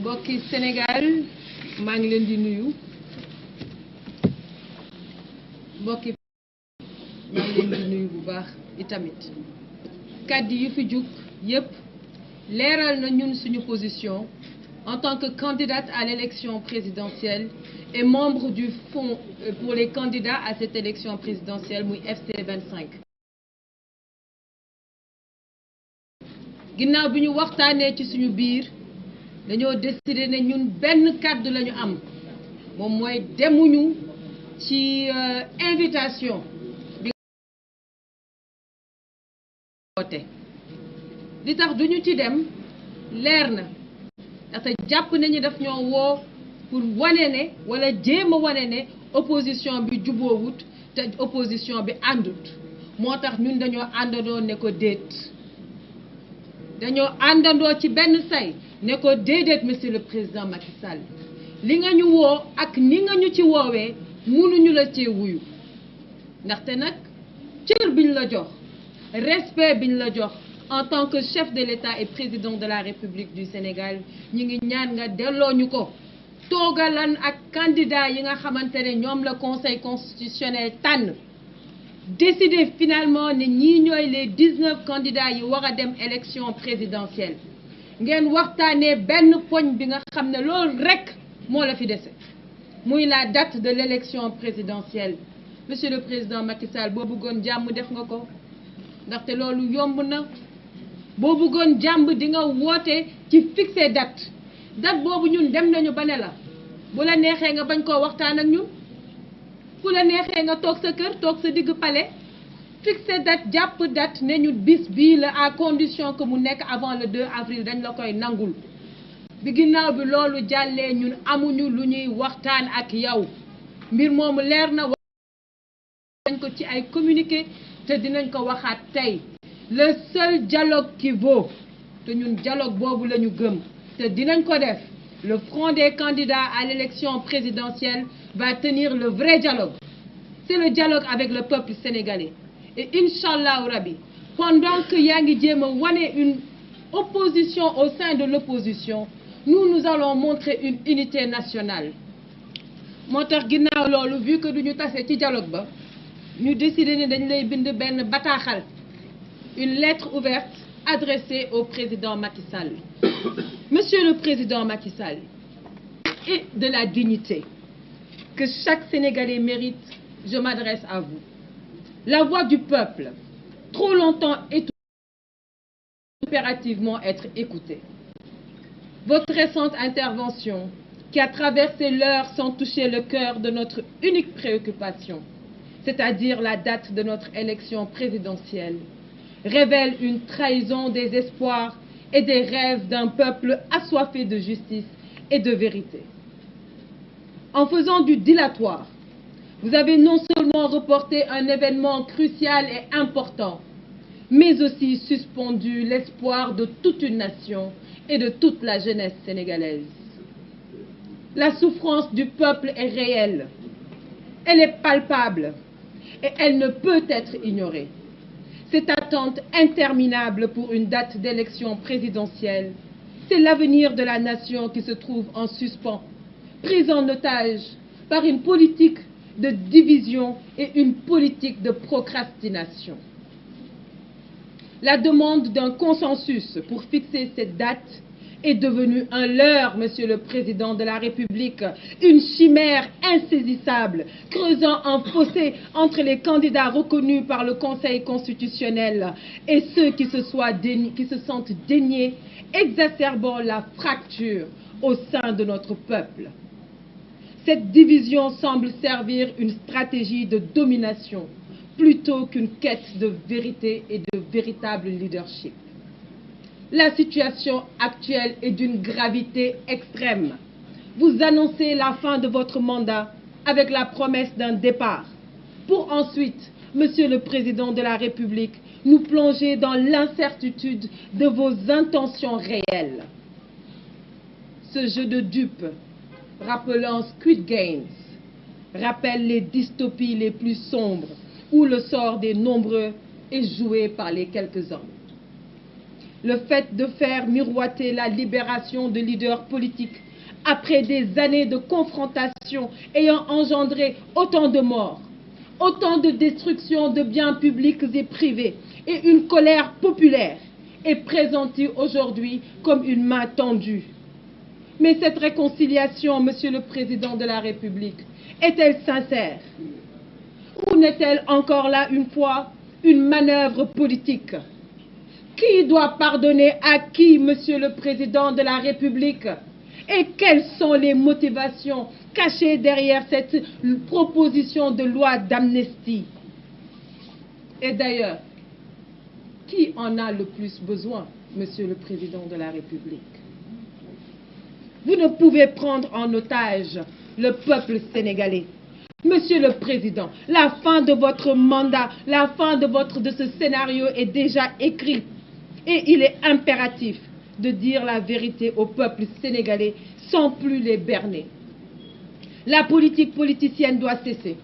mbokki Sénégal maa ngi leen di nuyu mbokki maa ngi leen di nuyu bu baax itamit kàddu yu fi jug yépp leeral na ñun suñu position en tant que candidate à l'élection présidentielle et membre du fonds pour les candidats à cette élection présidentielle muy FC 25. ginnaaw bi ñu waxtaanee ci suñu biir dañoo décider ne ñun benn kàddu la ñu am moom mooy demuñu ci invitation bi woote li tax duñu ci dem leer na ndaxte jàpp nañu daf ñoo woo pour wane ne wala jéem a wane ne opposition bi juboowut te opposition bi àndut moo tax ñun dañoo àndandoo ne ko déet dañoo àndandoo ci benn say ne ko déedéet monsieur le président Macky Sall li nga ñu woo ak ni nga ñu ci woowee mënuñu la cee wuyu ndaxte nag cër biñ la jox respect biñ la jox en tant que chef de l'État et président de la République du Sénégal ñi ngi ñaan nga delloo ñu ko toogalan ak candidat yi nga xamante ne ñoom la conseil constitutionnel tànn décider finalement ne ñii ñooy les 19 candidats yi war a dem élection présidentielle ngeen waxtaanee benn poñ bi nga xam ne loolu rekk moo la fi dese muy la date de l'élection présidentielle monsieur le président Macky Sall boo bëggoon jàmm def nga ko ndaxte loolu yomb na boo bëggoon jàmm di nga woote ci fixé date boobu ñun dem nañu ba ne la bu la neexee nga bañ koo waxtaan ak ñun fu la neexee nga toog sa kër toog sa digg palais fixé date jàpp date ne ñu bis bii la à condition que mu nekk avant le 2 avril dañ la koy nangul bi ginnaaw bi loolu jàllee ñun amuñu lu ñuy waxtaan ak yow mbir moomu leer na dañ ko ci ay communiqué te dinañ ko waxaat tey le seul dialogue qui vaut te ñun dialogue boobu la ñu gëm te dinañ ko def le front des candidats à l'élection présidentielle va tenir le vrai dialogue c'est le dialogue avec le peuple sénégalais et Inch'Allah Rabbi pendant que yaa ngi jéem a wane une opposition au sein de l'opposition nous allons montrer une unité nationale moo tax ginnaaw loolu vu que duñu tase ci dialogue ba ñu décider ne dañ lay bind benn bataaxal une lettre ouverte adressée au président Macky Sall monsieur le président Macky Sall et de la dignité que chaque Sénégalais mérite je m'adresse à vous la voix du peuple trop longtemps étouffée impérativement être écoutée votre récente intervention qui a traversé l'heure sans toucher le cœur de notre unique préoccupation c'est-à-dire la date de notre élection présidentielle révèle une trahison des espoirs et des rêves d'un peuple assoiffé de justice et de vérité. En faisant du dilatoire, vous avez non seulement reporté un événement crucial et important, mais aussi suspendu l'espoir de toute une nation et de toute la jeunesse sénégalaise. La souffrance du peuple est réelle, elle est palpable et elle ne peut être ignorée. Cette attente interminable pour une date d'élection présidentielle, c'est l'avenir de la nation qui se trouve en suspens, prise en otage par une politique de division et une politique de procrastination. La demande d'un consensus pour fixer cette date est devenue un leurre, monsieur le président de la République, une chimère insaisissable, creusant un fossé entre les candidats reconnus par le Conseil constitutionnel et ceux qui se sentent déniés, exacerbant la fracture au sein de notre peuple. Cette division semble servir une stratégie de domination plutôt qu'une quête de vérité et de véritable leadership. La situation actuelle est d'une gravité extrême. Vous annoncez la fin de votre mandat avec la promesse d'un départ, pour ensuite, monsieur le président de la République, nous plonger dans l'incertitude de vos intentions réelles. Ce jeu de dupes, rappelant Squid Games, rappelle les dystopies les plus sombres où le sort des nombreux est joué par les quelques-uns. le fait de faire miroiter la libération de leaders politiques après des années de confrontation ayant engendré autant de morts, autant de destruction de biens publics et privés et une colère populaire est présentée aujourd'hui comme une main tendue. Mais cette réconciliation, Monsieur le Président de la République, est-elle sincère? Ou n'est-elle encore là une fois une manœuvre politique? Qui doit pardonner à qui, Monsieur le Président de la République? Et quelles sont les motivations cachées derrière cette proposition de loi d'amnistie? Et d'ailleurs, qui en a le plus besoin, Monsieur le Président de la République? Vous ne pouvez prendre en otage le peuple sénégalais. Monsieur le Président, la fin de votre mandat, la fin de ce scénario est déjà écrite. Et il est impératif de dire la vérité au peuple sénégalais sans plus les berner. La politique politicienne doit cesser.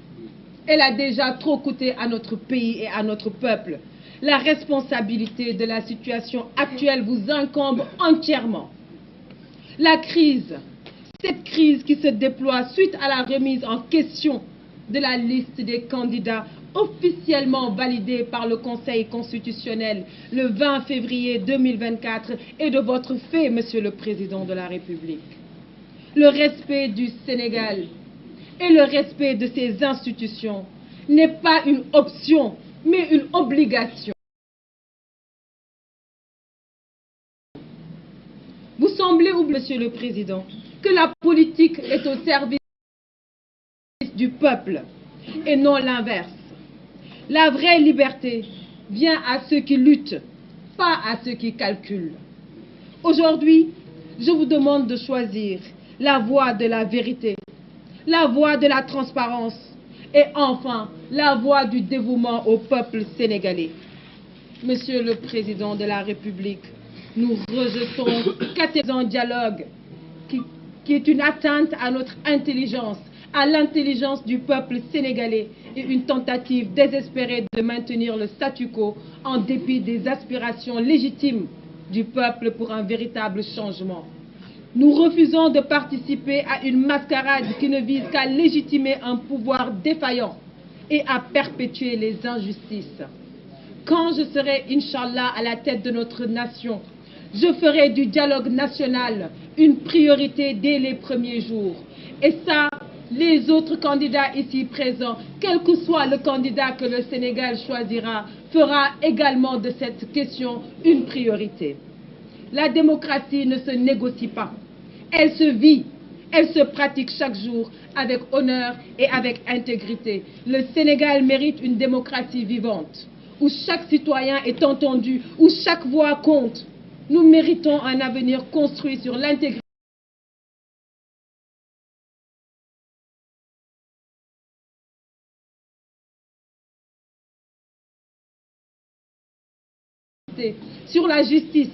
Elle a déjà trop coûté à notre pays et à notre peuple. La responsabilité de la situation actuelle vous incombe entièrement. La crise, cette crise qui se déploie suite à la remise en question de la liste des candidats officiellement validée par le Conseil constitutionnel le 20 février 2024 est de votre fait, Monsieur le Président de la République. Le respect du Sénégal et le respect de ses institutions n'est pas une option, mais une obligation. Vous semblez oublier, Monsieur le Président, que la politique est au service du peuple et non l'inverse. La vraie liberté vient à ceux qui luttent, pas à ceux qui calculent. Aujourd'hui, je vous demande de choisir la voie de la vérité, la voie de la transparence et enfin la voie du dévouement au peuple sénégalais. Monsieur le Président de la République, nous rejetons catégoriquement un dialogue qui est une atteinte à notre intelligence, à l'intelligence du peuple sénégalais et une tentative désespérée de maintenir le statu quo en dépit des aspirations légitimes du peuple pour un véritable changement. Nous refusons de participer à une mascarade qui ne vise qu'à légitimer un pouvoir défaillant et à perpétuer les injustices. Quand je serai, Inch'Allah, à la tête de notre nation, je ferai du dialogue national une priorité dès les premiers jours. Et ça, les autres candidats ici présents, quel que soit le candidat que le Sénégal choisira, fera également de cette question une priorité. La démocratie ne se négocie pas. Elle se vit, elle se pratique chaque jour avec honneur et avec intégrité. Le Sénégal mérite une démocratie vivante, où chaque citoyen est entendu, où chaque voix compte. Nous méritons un avenir construit sur l'intégrité sur la justice.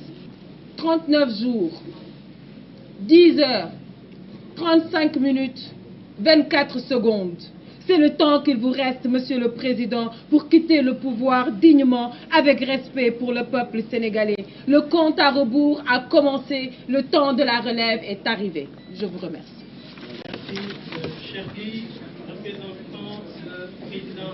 39 jours, 10 heures, 35 minutes, 24 secondes. C'est le temps qu'il vous reste, Monsieur le Président, pour quitter le pouvoir dignement, avec respect pour le peuple sénégalais. Le compte à rebours a commencé, le temps de la relève est arrivé. Je vous remercie. Merci, cher Guy, représentant le président